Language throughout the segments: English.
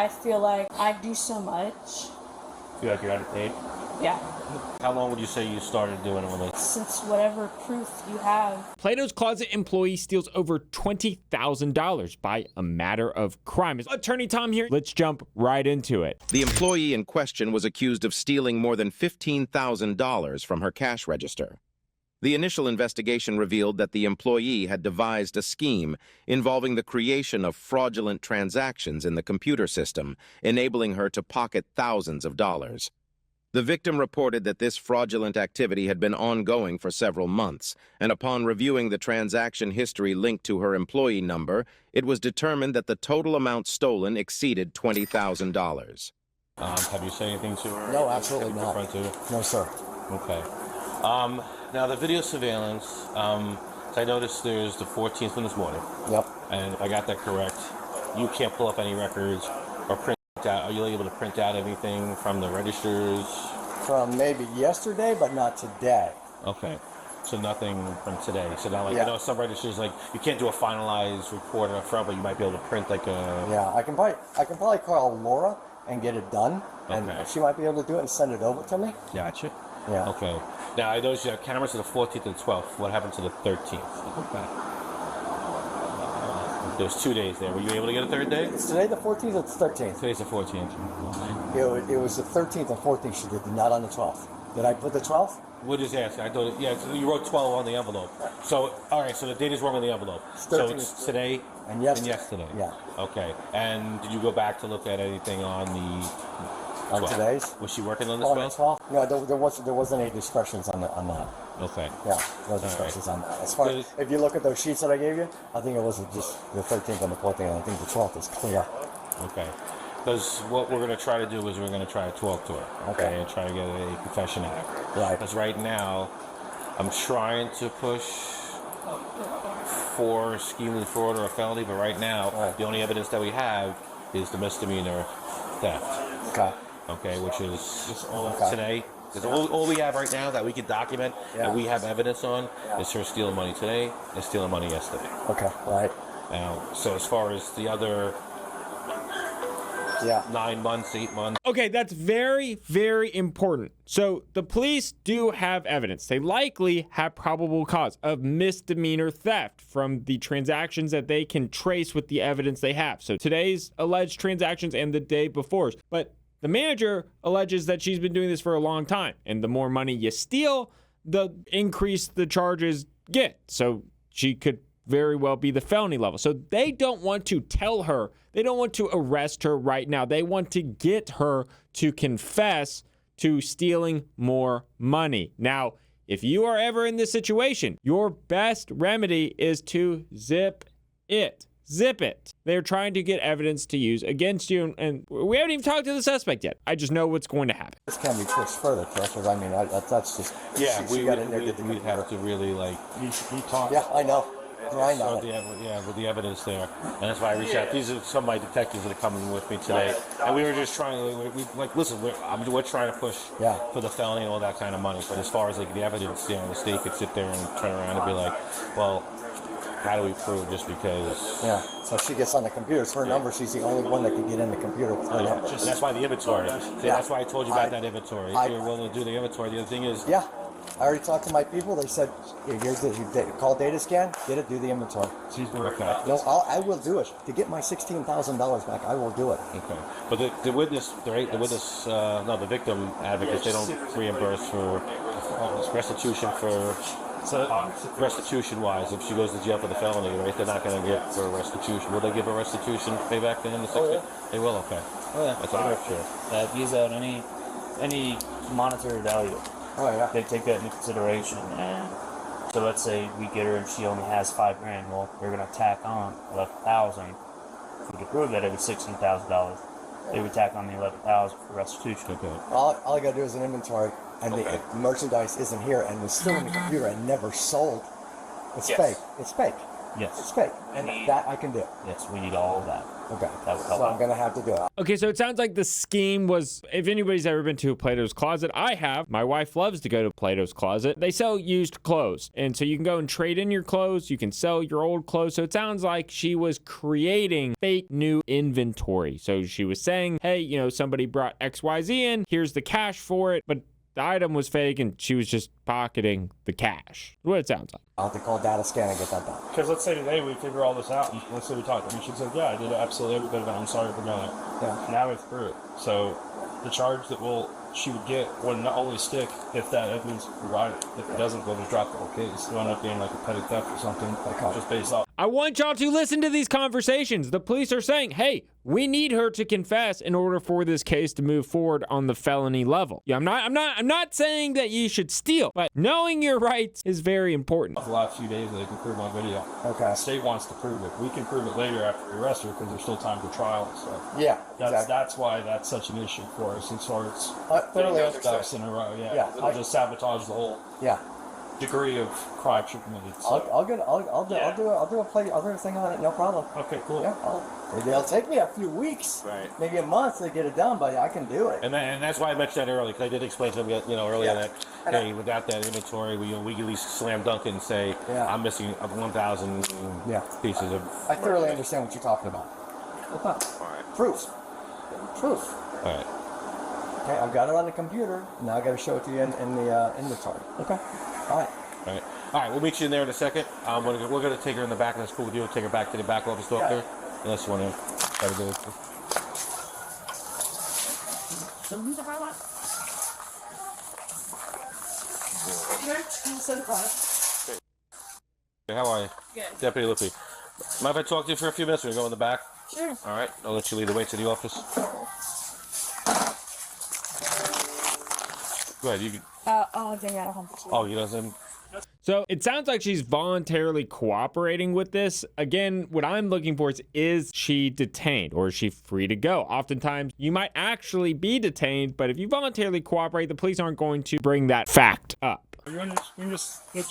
I feel like I do so much. Feel like you're underpaid? Yeah. How long would you say you started doing it with it? Since whatever proof you have. Plato's Closet employee steals over $20,000 by a matter of crime. Attorney Tom here. Let's jump right into it. The employee in question was accused of stealing more than $15,000 from her cash register. The initial investigation revealed that the employee had devised a scheme involving the creation of fraudulent transactions in the computer system, enabling her to pocket thousands of dollars. The victim reported that this fraudulent activity had been ongoing for several months, and upon reviewing the transaction history linked to her employee number, it was determined that the total amount stolen exceeded $20,000. Have you said anything to her? No, absolutely not. No, sir. Okay. Now, the video surveillance, so I noticed there's the 14th from this morning. Yep. And if I got that correct, you can't pull up any records or print out. Are you able to print out anything from the registers? From maybe yesterday, but not today. Okay. So nothing from today. So now, like, Yeah. I know some registers, like, you can't do a finalized report up front, but you might be able to print, like, a... Yeah, I can probably call Laura and get it done, and Okay. she might be able to do it and send it over to me. Gotcha. Yeah. Okay. Now, I noticed you have cameras to the 14th and 12th. What happened to the 13th? Okay. There's 2 days there. Were you able to get a third day? Is today the 14th or the 13th? Today's the 14th. It was the 13th and 14th she did, not on the 12th. Did I put the 12th? We'll just ask. I thought, yeah, so you wrote 12 on the envelope. So, all right, so the date is wrong on the envelope. So it's today and yesterday. Yeah. Okay. And did you go back to look at anything on the 12th? On today's? Was she working on the On the 12th? 12th? No, there wasn't any discretions on that. Okay. Yeah, no discretions on that. As far as, if you look at those sheets that I gave you, I think it was just the 13th and the 14th, and I think the 12th is clear. Okay. Because what we're going to try to do is we're going to try to talk to her. Okay. And try to get a confession out. Right. Because right now, I'm trying to push for scheme fraud or a felony, but right now, the only evidence that we have is the misdemeanor theft. Okay. Okay, which is Okay. today. Because all we have right now that we can document and we have evidence on is her stealing money today and stealing money yesterday. Okay, right. Now, so as far as the other 9 months, 8 months. Okay, that's very, very important. So the police do have evidence. They likely have probable cause of misdemeanor theft from the transactions that they can trace with the evidence they have. So today's alleged transactions and the day before's. But the manager alleges that she's been doing this for a long time. And the more money you steal, the increase the charges get. So she could very well be the felony level. So they don't want to tell her, they don't want to arrest her right now. They want to get her to confess to stealing more money. Now, if you are ever in this situation, your best remedy is to zip it. Zip it. They're trying to get evidence to use against you, and we haven't even talked to the suspect yet. I just know what's going to happen. This can be pushed further, correct? Because I mean, that's just... Yeah, we got in there. We have to really, like... You talk. Yeah, I know. I know. So with the evidence there. And that's why I reached out. These are some of my detectives that are coming with me today. And we were just trying to, listen, we're trying to push for the felony and all that kind of money. But as far as, like, the evidence, you know, the state could sit there and turn around and be like, well, how do we prove just because? Yeah, so she gets on the computer. It's her number. She's the only one that can get in the computer with her number. That's why the inventory. See, that's why I told you about that inventory. If you're willing to do the inventory, the other thing is... Yeah. I already talked to my people. They said, here's the call data scan, get it, do the inventory. Okay. No, I will do it. To get my $16,000 back, I will do it. Okay. But the witness, the victim advocates, they don't reimburse for restitution for... restitution-wise, if she goes to jail for the felony, right, they're not going to get for restitution. Will they give a restitution payback to him? They will, okay. Oh, yeah. That's all sure. That gives out any monetary value. Oh, yeah. They take that into consideration. And so let's say we get her and she only has $5,000. Well, we're going to tack on $11,000. If we could prove that it was $16,000, they would tack on the $11,000 for restitution. Okay. All I got to do is an inventory, and the merchandise isn't here and was still in the computer and never sold. It's fake. It's fake. Yes. It's fake. And that I can do. Yes, we need all of that. Okay. That would help. So I'm going to have to do it. Okay, so it sounds like the scheme was, if anybody's ever been to Plato's Closet, I have. My wife loves to go to Plato's Closet. They sell used clothes. And so you can go and trade in your clothes. You can sell your old clothes. So it sounds like she was creating fake new inventory. So she was saying, hey, you know, somebody brought XYZ in. Here's the cash for it. But the item was fake and she was just pocketing the cash. What it sounds like. I'll have to call data scan and get that done. Because let's say today we figure all this out. Let's say we talked. And she said, yeah, I did absolutely every bit of it. I'm sorry for going. Yeah. Now we're through it. So the charge that she would get would not only stick if that evidence provided. If it doesn't, we'll just drop the whole case. It'll end up being like a petty theft or something. Just based off. I want y'all to listen to these conversations. The police are saying, hey, we need her to confess in order for this case to move forward on the felony level. Yeah, I'm not saying that you should steal, but knowing your rights is very important. The last few days they can prove on video. Okay. The state wants to prove it. We can prove it later after we arrest her because there's still time for trial and stuff. Yeah, exactly. That's why that's such an issue for us. And so it's thoroughly getting ducks in a row. Yeah. It'll just sabotage the whole degree of crime she committed. So. I'll do a thing on it, no problem. Okay, cool. Yeah, maybe it'll take me a few weeks, right? Maybe a month to get it done, but I can do it. And that's why I mentioned that earlier, because I did explain to them, earlier that hey, without that inventory, we at least slam dunk it and say I'm missing 1,000 pieces of. I thoroughly understand what you're talking about. Okay. All right. Proof. All right. Okay, I've got it on the computer. Now I got to show it to you in the inventory. Okay. All right, we'll meet you in there in a second. We're going to take her in the back. That's cool with you. We'll take her back to the back office door there. Unless you want to have a good. How are you? Good. Deputy Lippy. Mind if I talk to you for a few minutes? We go in the back? Sure. All right, I'll let you lead the way to the office. Go ahead. You can. Oh, you doesn't. So it sounds like she's voluntarily cooperating with this. Again, what I'm looking for is she detained or is she free to go? Oftentimes, you might actually be detained, but if you voluntarily cooperate, the police aren't going to bring that fact up. Let's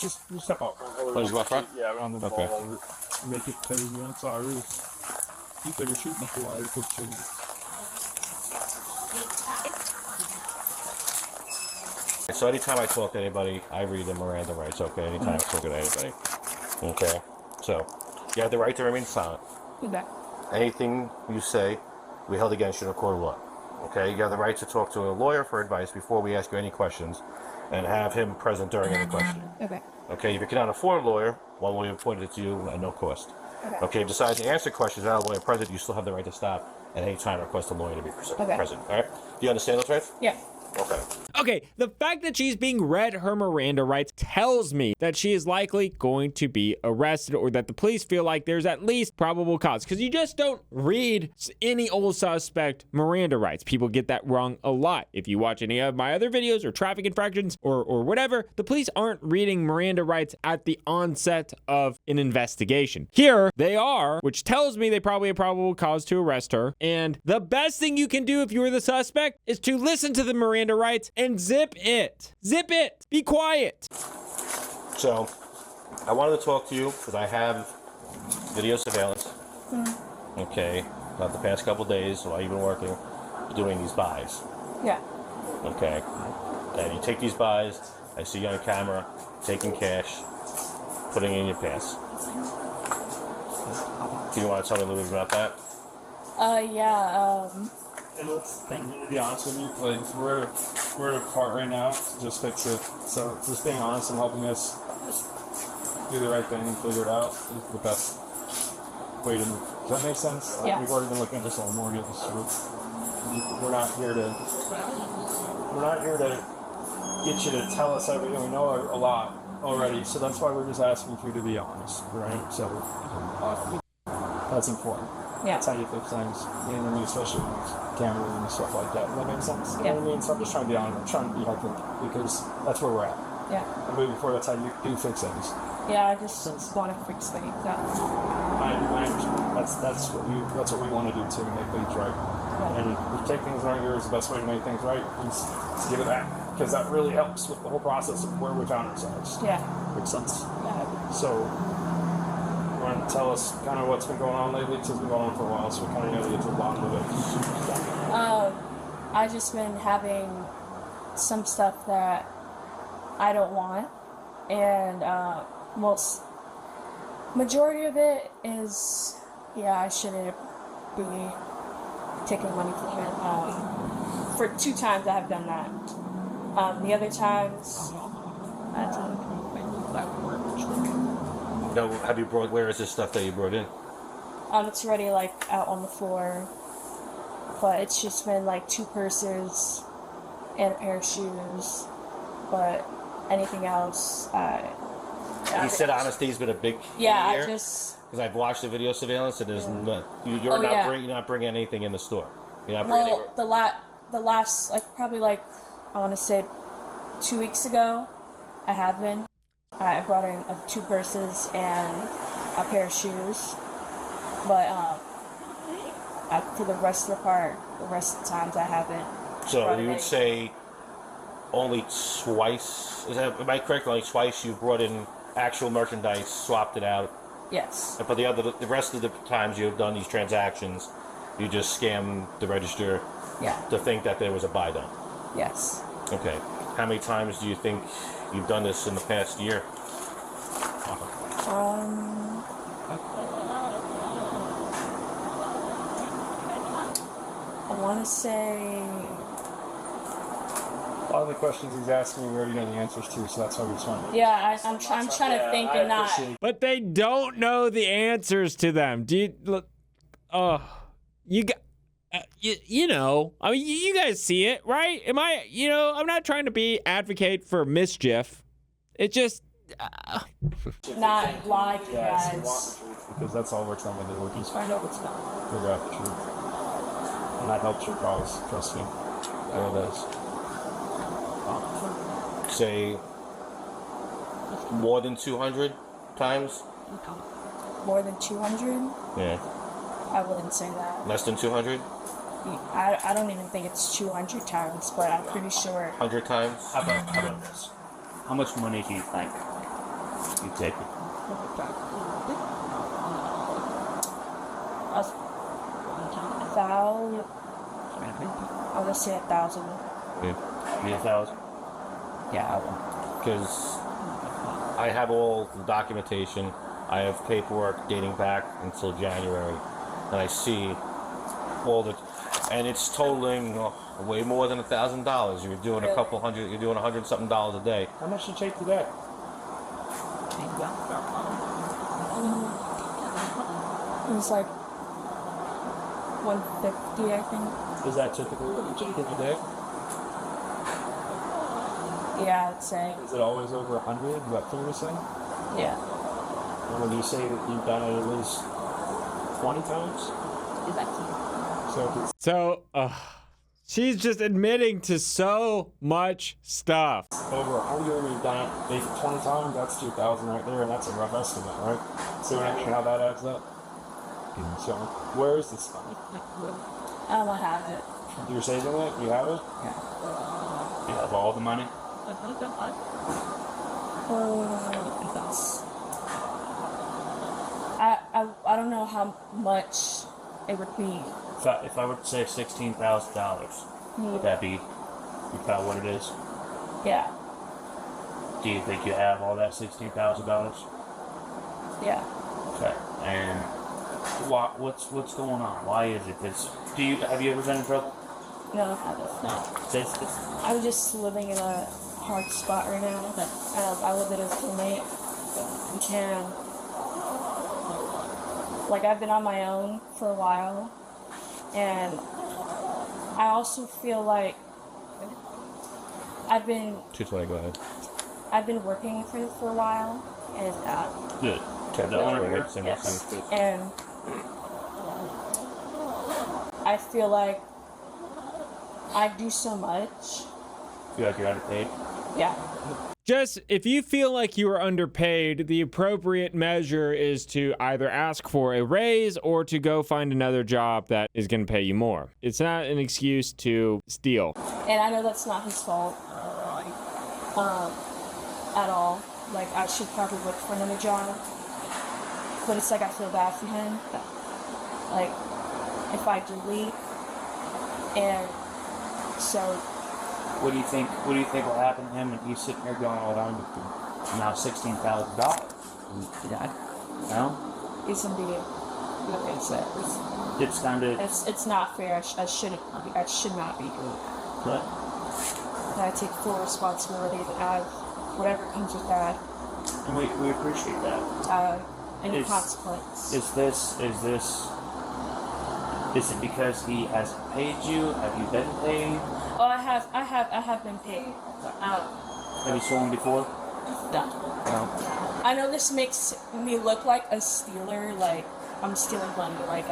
just step out. Oh, you go front? Yeah, around the okay. ball. Make it crazy. I'm sorry. You think you're shooting before I could shoot. So anytime I talk to anybody, I read the Miranda rights, okay? Anytime I talk to anybody. Okay? So, you have the right to remain silent. Okay. Anything you say, we held against you in a court of law. Okay? You have the right to talk to a lawyer for advice before we ask you any questions and have him present during any questioning. Okay. Okay? If you cannot afford a lawyer, one will be appointed to you at no cost. Okay? If you decide to answer questions without a lawyer present, you still have the right to stop at any time request a lawyer to be present. All right? Do you understand those rights? Yeah. Okay, the fact that she's being read her Miranda rights tells me that she is likely going to be arrested or that the police feel like there's at least probable cause. Because you just don't read any old suspect Miranda rights. People get that wrong a lot. If you watch any of my other videos or traffic infractions or whatever, the police aren't reading Miranda rights at the onset of an investigation. Here, they are, which tells me they probably have probable cause to arrest her. And the best thing you can do if you're the suspect is to listen to the Miranda rights and zip it. Zip it. Be quiet. So, I wanted to talk to you because I have video surveillance. Okay, about the past couple days while you've been working, doing these buys. Yeah. Okay, and you take these buys. I see you on camera taking cash, putting it in your pants. Do you want to tell me a little bit about that? Yeah. To be honest with you, like we're at a part right now to just fix it. So just being honest and helping us do the right thing and figure it out is the best way to move. Does that make sense? Like, yeah. We've already been looking at this on mortgage. So we're not here to get you to tell us everything. We know a lot already, so that's why we're just asking for you to be honest, right? So that's important. Yeah. That's how you fix things, you know what I mean? Especially with cameras and stuff like that. Does that make sense? You Yeah. know what I mean? So I'm just trying to be honest. I'm trying to be helpful because that's where we're at. Yeah. And moving forward, that's how you do fix things. Yeah, I just want to fix things. I understand. That's what we want to do too, make things right. Yeah. And if take things aren't yours, the best way to make things right is to give it back. Because that really helps with the whole process of where we found ourselves. Yeah. Makes sense. Yeah. So, you want to kind of tell us kind of what's been going on lately? 'Cause it's been going on for a while, so we kind of know to get to the bottom of it. I've just been having some stuff that I don't want, and majority of it is, I shouldn't be taking money from it. For 2 times I have done that. The other times, I don't. No, have you brought? Where is this stuff that you brought in? It's already like out on the floor, but it's just been like 2 purses and a pair of shoes. But anything else, You said honesty's been a big yeah. here? I just Because I've watched the video surveillance, and there's you're not bringing anything in the store. You're not bringing the last like probably like I want to say 2 weeks ago, I have been. I brought in 2 purses and a pair of shoes, but for the rest of the times I haven't. So you would say only twice? Am I correct? Only twice you brought in actual merchandise, swapped it out. Yes. But the rest of the times you've done these transactions, you just scam the register. Yeah. To think that there was a buy done. Yes. Okay. How many times do you think you've done this in the past year? I want to say. A lot of the questions he's asking, we already know the answers to, so that's why we just want to. Yeah, I'm trying to think and not. But they don't know the answers to them. Do you look? You got. You know, I mean, you guys see it, right? I'm not trying to be advocate for mischief. It just Not lie to you guys. Because that's all we're trying to do. We're just Find out what's not. figure out the truth. And that helps your cause, trust me. There it is. Say more than 200 times? More than 200? Yeah. I wouldn't say that. Less than 200? I don't even think it's 200 times, but I'm pretty sure. 100 times? How about this? How much money do you think you take? I would say 1,000. Yeah. Maybe 1,000? Yeah. Because I have all the documentation. I have paperwork dating back until January. And I see all the... And it's totaling way more than $1,000. You're doing a couple hundred... You're doing $100-something a day. How much did you take today? It was like 150, I think. Is that typical what you take a day? Yeah, I'd say. Is it always over 100? Is that fair to say? Yeah. And when you say that you've done it at least 20 times? so she's just admitting to so much stuff. Over 100 and you've done it maybe 20 times, that's 2,000 right there, and that's a rough estimate, right? So how that adds up? So, where is this money? I don't have it. You're saving it? You have it? Yeah. You have all the money? I don't know how much it would be. If I were to say $16,000, would that be about what it is? Yeah. Do you think you have all that $16,000? Yeah. Okay. And what's going on? Why is it this? Have you ever been in trouble? No, I haven't. No. I'm just living in a hard spot right now. I live in a roommate. And like I've been on my own for a while, and I also feel like I've been 220, go ahead. I've been working for a while, and Good. yes, and I feel like I do so much. Feel like you're underpaid? Yeah. Just if you feel like you are underpaid, the appropriate measure is to either ask for a raise or to go find another job that is going to pay you more. It's not an excuse to steal. And I know that's not his fault at all. Like, I should probably look for another job. but it's like I feel bad for him. Like, if I delete, and so. What do you think? What do you think will happen to him when he's sitting there going, "Well, I'm now $16,000"? Yeah. No. He's gonna be. Like I said, It's kind of. it's not fair. I should not be doing that. But I take full responsibility and whatever comes with that. and we appreciate that. Any consequence. Is it because he hasn't paid you? Have you been paid? Oh, I have been paid. Have you stolen before? No. No. I know this makes me look like a stealer, like I'm stealing money. Like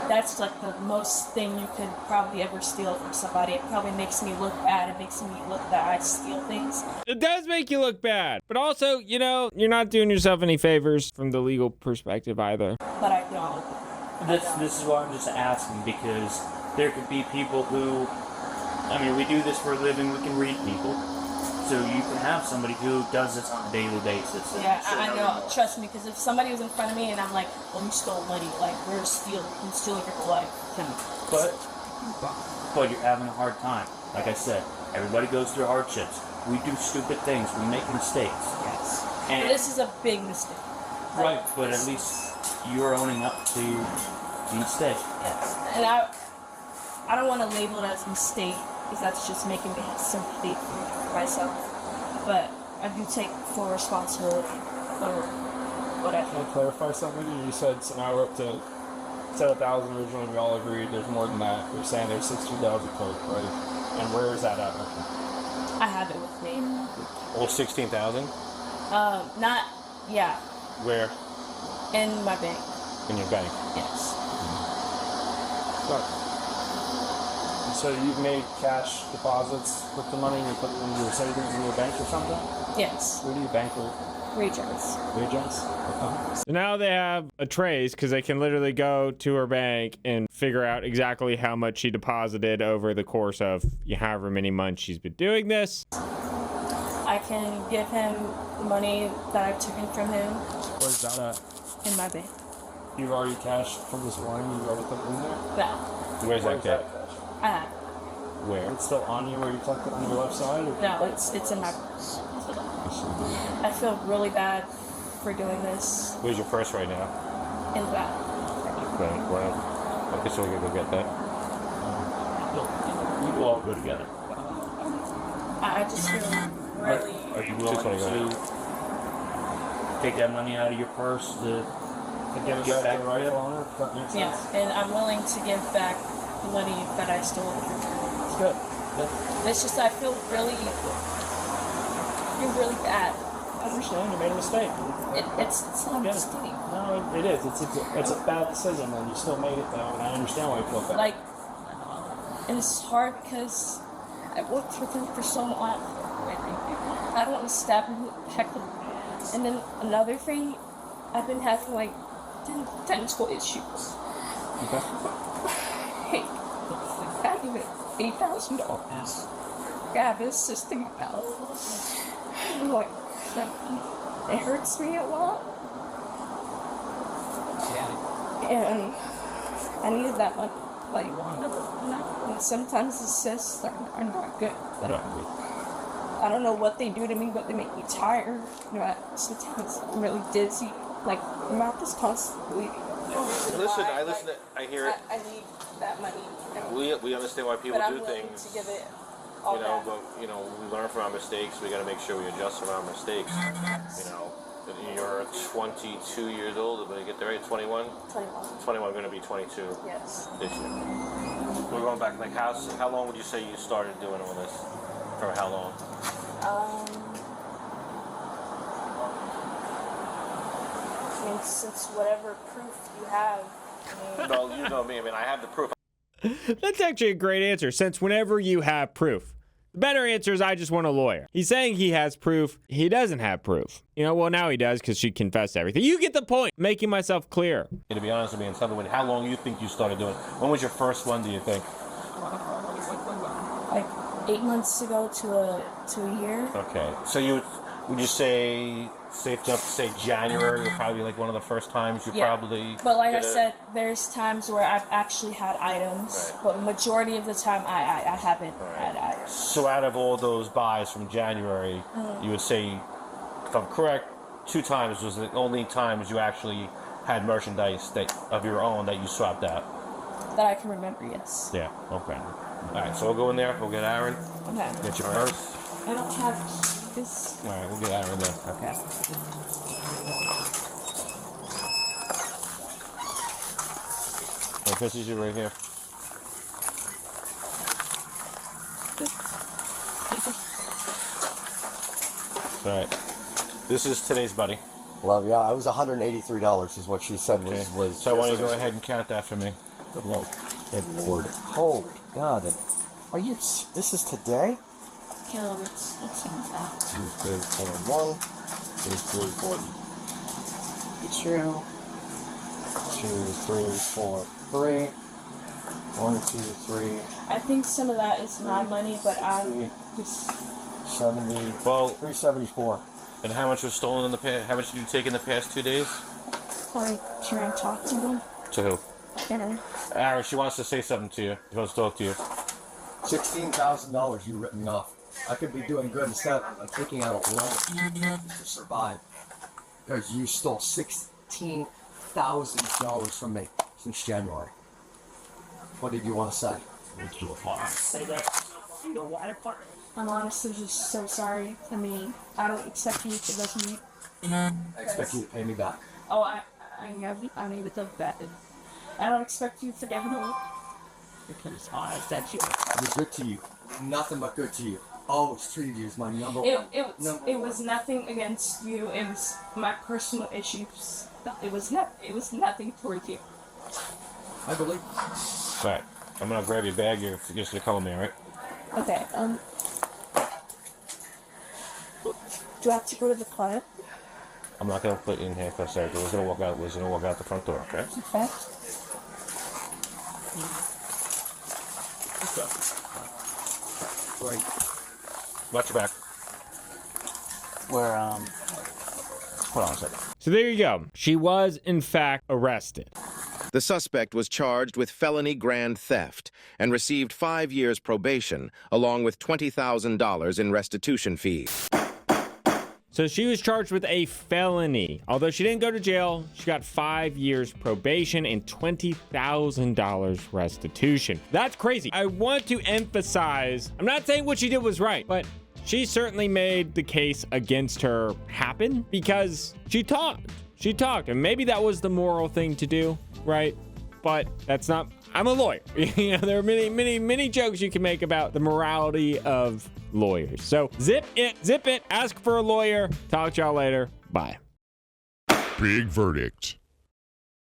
that's like the most thing you could probably ever steal from somebody. It probably makes me look bad. It makes me look that I steal things. It does make you look bad, but also, you know, you're not doing yourself any favors from the legal perspective either. But I don't. This is why I'm just asking, because there could be people who, I mean, we do this for a living. We can read people. So you can have somebody who does this on a daily basis. Yeah, I know. Trust me, because if somebody was in front of me and I'm like, "Well, you stole money," like, "We're stealing your life." But you're having a hard time. Like I said, everybody goes through hardships. We do stupid things. We make mistakes. Yes. And This is a big mistake. right, but at least you're owning up to the mistake. Yes. And I don't want to label it as a mistake, because that's just making me have sympathy for myself. But I do take full responsibility for what I Can I do. clarify something? You said so now we're up to 7,000 originally. We all agreed there's more than that. We're saying there's 16,000 total, right? And where is that at? I have it with me. All 16,000. Not, yeah, Where? in my bank. In your bank. Yes. So you've made cash deposits with the money and you put it in your savings in your bank or something? Yes. Where do you bank with? Regions. Regions? So now they have a trace because they can literally go to her bank and figure out exactly how much she deposited over the course of however many months she's been doing this. I can give him the money that I've taken from him Where's that at? in my bank. You've already cashed from this morning, you've already put it in there? No, Where's that cash? I have. Where? It's still on you where you tucked it on your left side? Or? No, it's in my purse. I feel really bad for doing this Where's your purse right now? in the back. Okay, well, I guess we're gonna go get that. We will all go together. I just feel really. Are you willing to take that money out of your purse to Get it back to the rightful owner? That makes sense. Yeah, and I'm willing to give back the money that I stole. It's good. It's just I feel really bad. I understand, you made a mistake. It's not a Yeah. mistake. No, it is. It's a bad decision, and you still made it though, and I understand why you feel bad. Like, and it's hard because I worked with him for so long. I don't want to stab him, heck him. And then another thing, I've been having like dental issues. Okay. Hey, I give it $8,000. God, this is $3,000. Like, it hurts me a lot. And I needed that money. Like, and sometimes the cysts are not good. I don't know what they do to me, but they make me tired. You know, sometimes I'm really dizzy. Like, my mouth is constantly bleeding. Listen, I hear it. I need that money. We understand why people But I'm do willing things. to give it all back. But we learn from our mistakes. We got to make sure we adjust from our mistakes. You're 22 years old. Did I get that right? 21. 21. Going to be 22 Yes. this year. We're going back. Like, how long would you say you started doing all this? For how long? I mean, since whatever proof you have. Well, you know me. I mean, I have the proof. That's actually a great answer, since whenever you have proof. The better answer is I just want a lawyer. He's saying he has proof. He doesn't have proof. Well, now he does because she confessed everything. You get the point. Making myself clear. To be honest with me, and tell me how long you think you started doing it. When was your first one, do you think? Like 8 months ago to a year. Okay. So would you say safe enough to say January will probably be like one of the first times you probably. But like I get it? said, there's times where I've actually had items, but majority of the time I haven't had items. So out of all those buys from January, you would say, if I'm correct, 2 times was the only times you actually had merchandise that of your own that you swapped out. That I can remember, yes. Yeah. Okay. All right. So we'll go in there. We'll get Aaron. Okay. Get your purse. I don't have this. All right. We'll get Aaron then. Okay. My purse is right here. All right. This is today's buddy. Love, yeah, it was $183 is what she said was. So I want you to go ahead and count that for me. Look, Edward. Holy God. Are you, this is today? Caleb, it's that. 2, 3, 4, 1, 2, 3, 4. It's true. 2, 3, 4, 3. 1, 2, 3. I think some of that is my money, but I just 70. Well, 374. and how much was stolen in the past? How much did you take in the past 2 days? like trying to talk to them. To who? And Aaron, she wants to say something to you. She wants to talk to you. $16,000 you written me off. I could be doing good instead of taking out a loan to survive. Because you stole $16,000 from me since January. What did you want to say? say that the water part. I'm honestly just so sorry. I mean, I don't expect you to listen. I expect you to pay me back. Oh, I don't even think that. I don't expect you to forgive me. Because I said you. I was good to you. Nothing but good to you. Always treated you as my number one. It was nothing against you. It was my personal issues. It was nothing toward you. I believe. All right. I'm gonna grab your bag. You're just gonna come with me, all right? Okay. Do I have to go to the client? I'm not gonna put you in handcuffs, Eric. We're gonna walk out. We're gonna walk out the front door, okay? Okay. Right. Watch your back. Where, hold on a second. So there you go. She was, in fact, arrested. The suspect was charged with felony grand theft and received 5 years probation, along with $20,000 in restitution fees. So she was charged with a felony. Although she didn't go to jail, she got 5 years probation and $20,000 restitution. That's crazy. I want to emphasize, I'm not saying what she did was right, but she certainly made the case against her happen because she talked. She talked, and maybe that was the moral thing to do, right? But that's not, I'm a lawyer. You know, there are many jokes you can make about the morality of lawyers. So zip it, ask for a lawyer. Talk to y'all later. Bye. Big verdict.